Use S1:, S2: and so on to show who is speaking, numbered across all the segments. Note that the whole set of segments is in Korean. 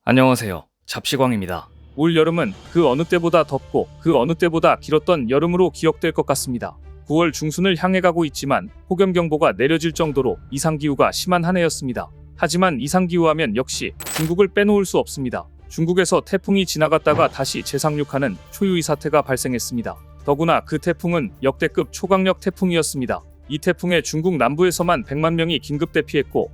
S1: 안녕하세요. 잡시광입니다. 올 여름은 그 어느 때보다 덥고 그 어느 때보다 길었던 여름으로 기억될 것 같습니다. 9월 중순을 향해 가고 있지만 폭염경보가 내려질 정도로 이상기후가 심한 한 해였습니다. 하지만 이상기후하면 역시 중국을 빼놓을 수 없습니다. 중국에서 태풍이 지나갔다가 다시 재상륙하는 초유의 사태가 발생했습니다. 더구나 그 태풍은 역대급 초강력 태풍이었습니다. 이 태풍에 중국 남부에서만 100만 명이 긴급 대피했고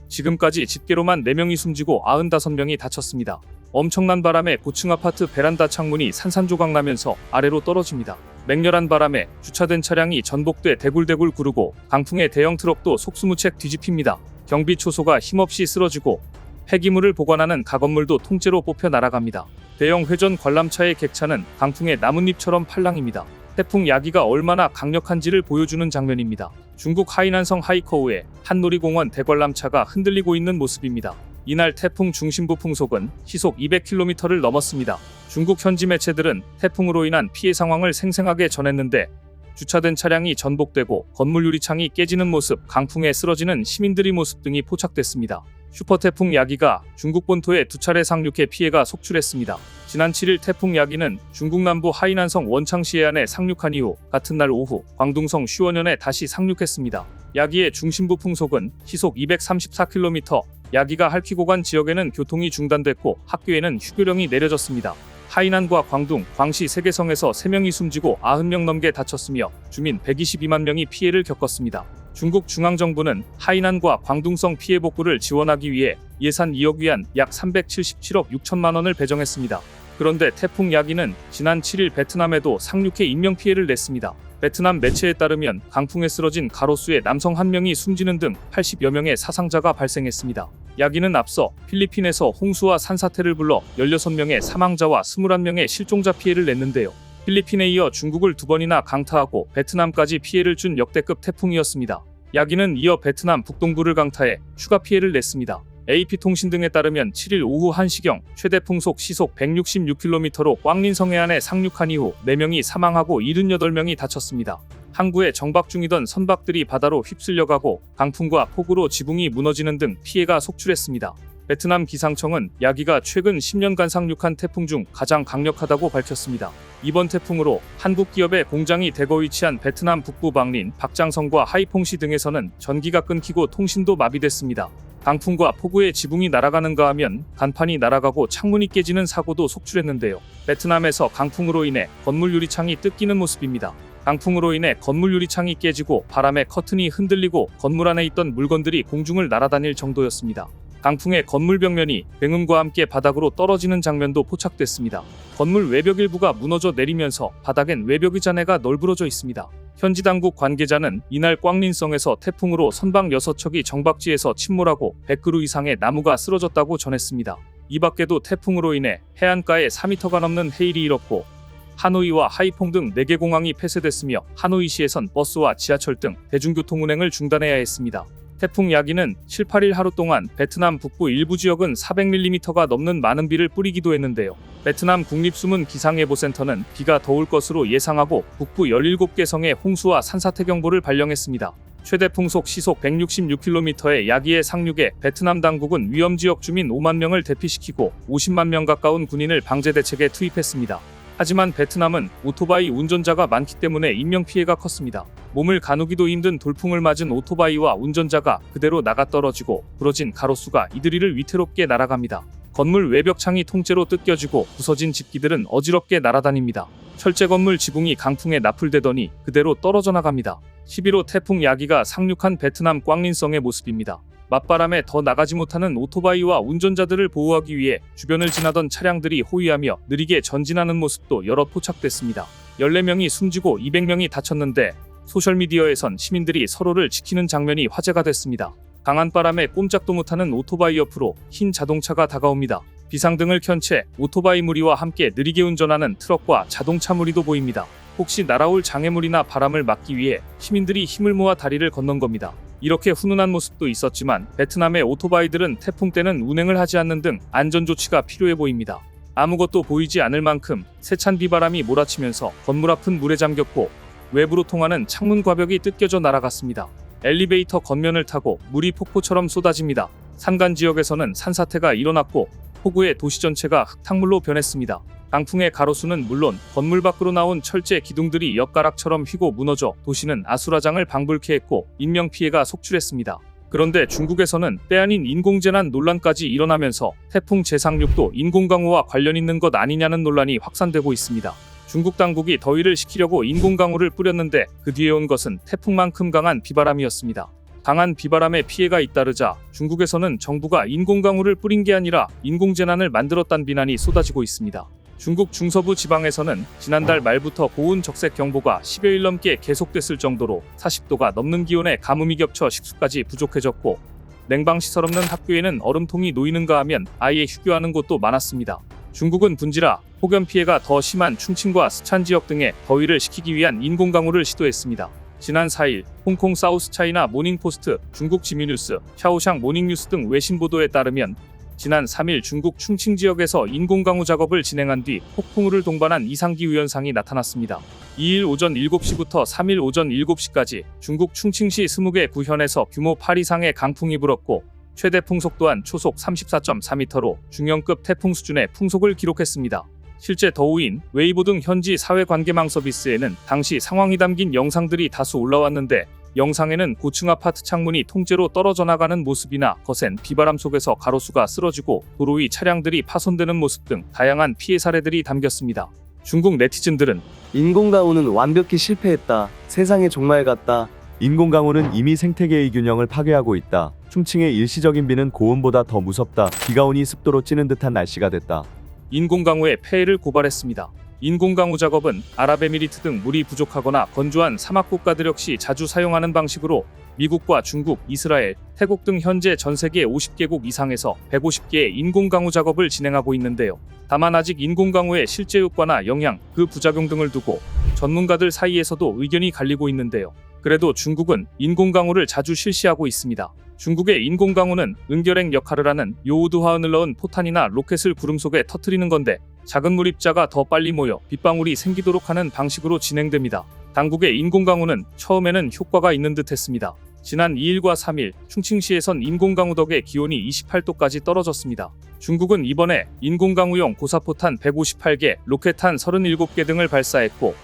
S1: 지금까지 집계로만 4명이 숨지고 95명이 다쳤습니다. 엄청난 바람에 고층 아파트 베란다 창문이 산산조각 나면서 아래로 떨어집니다. 맹렬한 바람에 주차된 차량이 전복돼 대굴대굴 구르고 강풍에 대형 트럭도 속수무책 뒤집힙니다. 경비 초소가 힘없이 쓰러지고 폐기물을 보관하는 가건물도 통째로 뽑혀 날아갑니다. 대형 회전 관람차의 객차는 강풍에 나뭇잎처럼 팔랑입니다. 태풍 야기가 얼마나 강력한지를 보여주는 장면입니다. 중국 하이난성 하이커우의 한 놀이공원 대관람차가 흔들리고 있는 모습입니다. 이날 태풍 중심부 풍속은 시속 200km를 넘었습니다. 중국 현지 매체들은 태풍으로 인한 피해 상황을 생생하게 전했는데 주차된 차량이 전복되고 건물 유리창이 깨지는 모습, 강풍에 쓰러지는 시민들의 모습 등이 포착됐습니다. 슈퍼태풍 야기가 중국 본토에 2차례 상륙해 피해가 속출했습니다. 지난 7일 태풍 야기는 중국 남부 하이난성 원창시 해안에 상륙한 이후 같은 날 오후 광둥성 슈원현에 다시 상륙했습니다. 야기의 중심부 풍속은 시속 234km, 야기가 핥히고 간 지역에는 교통이 중단됐고 학교에는 휴교령이 내려졌습니다. 하이난과 광둥, 광시 3개성에서 3명이 숨지고 90명 넘게 다쳤으며 주민 122만 명이 피해를 겪었습니다. 중국 중앙정부는 하이난과 광둥성 피해 복구를 지원하기 위해 예산 2억 위안 약 377억 6천만 원을 배정했습니다. 그런데 태풍 야기는 지난 7일 베트남에도 상륙해 인명피해를 냈습니다. 베트남 매체에 따르면 강풍에 쓰러진 가로수의 남성 1명이 숨지는 등 80여 명의 사상자가 발생했습니다. 야기는 앞서 필리핀에서 홍수와 산사태를 불러 16명의 사망자와 21명의 실종자 피해를 냈는데요. 필리핀에 이어 중국을 2번이나 강타하고 베트남까지 피해를 준 역대급 태풍이었습니다. 야기는 이어 베트남 북동부를 강타해 추가 피해를 냈습니다. AP통신 등에 따르면 7일 오후 1시경 최대 풍속 시속 166km로 꽝린성 해안에 상륙한 이후 4명이 사망하고 78명이 다쳤습니다. 항구에 정박 중이던 선박들이 바다로 휩쓸려가고 강풍과 폭우로 지붕이 무너지는 등 피해가 속출했습니다. 베트남 기상청은 야기가 최근 10년간 상륙한 태풍 중 가장 강력하다고 밝혔습니다. 이번 태풍으로 한국 기업의 공장이 대거 위치한 베트남 북부 방린, 박장성과 하이퐁시 등에서는 전기가 끊기고 통신도 마비됐습니다. 강풍과 폭우에 지붕이 날아가는가 하면 간판이 날아가고 창문이 깨지는 사고도 속출했는데요. 베트남에서 강풍으로 인해 건물 유리창이 뜯기는 모습입니다. 강풍으로 인해 건물 유리창이 깨지고 바람에 커튼이 흔들리고 건물 안에 있던 물건들이 공중을 날아다닐 정도였습니다. 강풍에 건물 벽면이 굉음과 함께 바닥으로 떨어지는 장면도 포착됐습니다. 건물 외벽 일부가 무너져 내리면서 바닥엔 외벽의 잔해가 널브러져 있습니다. 현지 당국 관계자는 이날 꽝린성에서 태풍으로 선박 6척이 정박지에서 침몰하고 100그루 이상의 나무가 쓰러졌다고 전했습니다. 이 밖에도 태풍으로 인해 해안가에 4m가 넘는 해일이 일었고 하노이와 하이퐁 등 4개 공항이 폐쇄됐으며 하노이시에선 버스와 지하철 등 대중교통 운행을 중단해야 했습니다. 태풍 야기는 7, 8일 하루 동안 베트남 북부 일부 지역은 400mm가 넘는 많은 비를 뿌리기도 했는데요. 베트남 국립수문기상예보센터는 비가 더 올 것으로 예상하고 북부 17개 성에 홍수와 산사태 경보를 발령했습니다. 최대 풍속 시속 166km의 야기의 상륙에 베트남 당국은 위험지역 주민 5만 명을 대피시키고 50만 명 가까운 군인을 방제 대책에 투입했습니다. 하지만 베트남은 오토바이 운전자가 많기 때문에 인명피해가 컸습니다. 몸을 가누기도 힘든 돌풍을 맞은 오토바이와 운전자가 그대로 나가 떨어지고 부러진 가로수가 이들이를 위태롭게 날아갑니다. 건물 외벽창이 통째로 뜯겨지고 부서진 집기들은 어지럽게 날아다닙니다. 철제 건물 지붕이 강풍에 나풀대더니 그대로 떨어져 나갑니다. 11호 태풍 야기가 상륙한 베트남 꽝린성의 모습입니다. 맞바람에 더 나가지 못하는 오토바이와 운전자들을 보호하기 위해 주변을 지나던 차량들이 호위하며 느리게 전진하는 모습도 여러 포착됐습니다. 14명이 숨지고 200명이 다쳤는데 소셜미디어에선 시민들이 서로를 지키는 장면이 화제가 됐습니다. 강한 바람에 꼼짝도 못하는 오토바이 옆으로 흰 자동차가 다가옵니다. 비상등을 켠 채 오토바이 무리와 함께 느리게 운전하는 트럭과 자동차 무리도 보입니다. 혹시 날아올 장애물이나 바람을 막기 위해 시민들이 힘을 모아 다리를 건넌 겁니다. 이렇게 훈훈한 모습도 있었지만 베트남의 오토바이들은 태풍 때는 운행을 하지 않는 등 안전조치가 필요해 보입니다. 아무것도 보이지 않을 만큼 세찬 비바람이 몰아치면서 건물 앞은 물에 잠겼고 외부로 통하는 창문 과벽이 뜯겨져 날아갔습니다. 엘리베이터 겉면을 타고 물이 폭포처럼 쏟아집니다. 산간 지역에서는 산사태가 일어났고 폭우에 도시 전체가 흙탕물로 변했습니다. 강풍의 가로수는 물론 건물 밖으로 나온 철제 기둥들이 엿가락처럼 휘고 무너져 도시는 아수라장을 방불케 했고 인명피해가 속출했습니다. 그런데 중국에서는 때 아닌 인공재난 논란까지 일어나면서 태풍 제상6도 인공강우와 관련 있는 것 아니냐는 논란이 확산되고 있습니다. 중국 당국이 더위를 식히려고 인공강우를 뿌렸는데 그 뒤에 온 것은 태풍만큼 강한 비바람이었습니다. 강한 비바람에 피해가 잇따르자 중국에서는 정부가 인공강우를 뿌린 게 아니라 인공재난을 만들었다는 비난이 쏟아지고 있습니다. 중국 중서부 지방에서는 지난달 말부터 고온 적색 경보가 10여일 넘게 계속됐을 정도로 40도가 넘는 기온에 가뭄이 겹쳐 식수까지 부족해졌고 냉방시설 없는 학교에는 얼음통이 놓이는가 하면 아예 휴교하는 곳도 많았습니다. 중국은 분지라 폭염 피해가 더 심한 충칭과 스촨 지역 등에 더위를 식히기 위한 인공강우를 시도했습니다. 지난 4일 홍콩 사우스차이나 모닝포스트, 중국 지미뉴스, 샤오샹 모닝뉴스 등 외신 보도에 따르면 지난 3일 중국 충칭 지역에서 인공강우 작업을 진행한 뒤 폭풍우를 동반한 이상기후 현상이 나타났습니다. 2일 오전 7시부터 3일 오전 7시까지 중국 충칭시 20개 구현에서 규모 8 이상의 강풍이 불었고 최대 풍속 또한 초속 34.4m로 중형급 태풍 수준의 풍속을 기록했습니다. 실제 더우인 웨이보 등 현지 사회관계망 서비스에는 당시 상황이 담긴 영상들이 다수 올라왔는데 영상에는 고층 아파트 창문이 통째로 떨어져 나가는 모습이나 거센 비바람 속에서 가로수가 쓰러지고 도로 위 차량들이 파손되는 모습 등 다양한 피해 사례들이 담겼습니다. 중국 네티즌들은
S2: 인공강우는 완벽히 실패했다. 세상의 종말 같다.
S3: 인공강우는 이미 생태계의 균형을 파괴하고 있다. 충칭의 일시적인 비는 고온보다 더 무섭다. 비가 오니 습도로 찌는 듯한 날씨가 됐다.
S1: 인공강우의 폐해를 고발했습니다. 인공강우 작업은 아랍에미리트 등 물이 부족하거나 건조한 사막 국가들 역시 자주 사용하는 방식으로 미국과 중국, 이스라엘, 태국 등 현재 전 세계 50개국 이상에서 150개의 인공강우 작업을 진행하고 있는데요. 다만 아직 인공강우의 실제 효과나 영향, 그 부작용 등을 두고 전문가들 사이에서도 의견이 갈리고 있는데요. 그래도 중국은 인공강우를 자주 실시하고 있습니다. 중국의 인공강우는 은결핵 역할을 하는 요오드 화흔을 넣은 포탄이나 로켓을 구름 속에 터뜨리는 건데 작은 물입자가 더 빨리 모여 빗방울이 생기도록 하는 방식으로 진행됩니다. 당국의 인공강우는 처음에는 효과가 있는 듯 했습니다. 지난 2일과 3일 충칭시에선 인공강우 덕에 기온이 28도까지 떨어졌습니다. 중국은 이번에 인공강우용 고사포탄 158개, 로켓탄 37개 등을 발사했고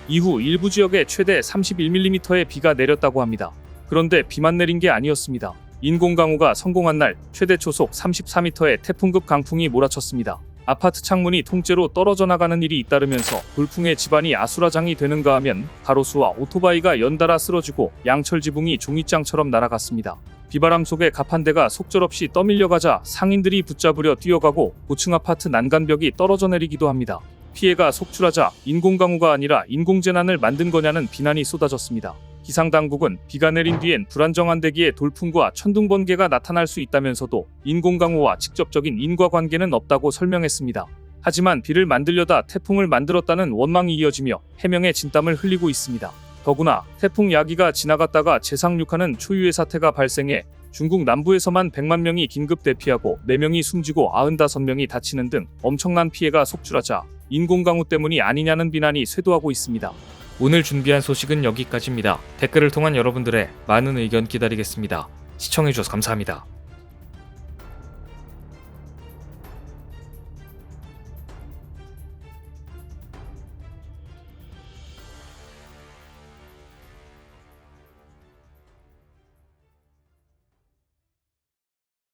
S1: 이후 일부 지역에 최대 31mm의 비가 내렸다고 합니다. 그런데 비만 내린 게 아니었습니다. 인공강우가 성공한 날 최대 초속 34m의 태풍급 강풍이 몰아쳤습니다. 아파트 창문이 통째로 떨어져 나가는 일이 잇따르면서 돌풍에 집안이 아수라장이 되는가 하면 가로수와 오토바이가 연달아 쓰러지고 양철 지붕이 종잇장처럼 날아갔습니다. 비바람 속에 갑 한 대가 속절없이 떠밀려가자 상인들이 붙잡으려 뛰어가고 고층 아파트 난간벽이 떨어져 내리기도 합니다. 피해가 속출하자 인공강우가 아니라 인공재난을 만든 거냐는 비난이 쏟아졌습니다. 기상당국은 비가 내린 뒤엔 불안정한 대기에 돌풍과 천둥 번개가 나타날 수 있다면서도 인공강우와 직접적인 인과관계는 없다고 설명했습니다. 하지만 비를 만들려다 태풍을 만들었다는 원망이 이어지며 해명의 진땀을 흘리고 있습니다. 더구나 태풍 야기가 지나갔다가 제상6하는 초유의 사태가 발생해 중국 남부에서만 100만 명이 긴급 대피하고 4명이 숨지고 95명이 다치는 등 엄청난 피해가 속출하자 인공강우 때문이 아니냐는 비난이 쇄도하고 있습니다.
S4: 오늘 준비한 소식은 여기까지입니다. 댓글을 통한 여러분들의 많은 의견 기다리겠습니다. 시청해주셔서 감사합니다.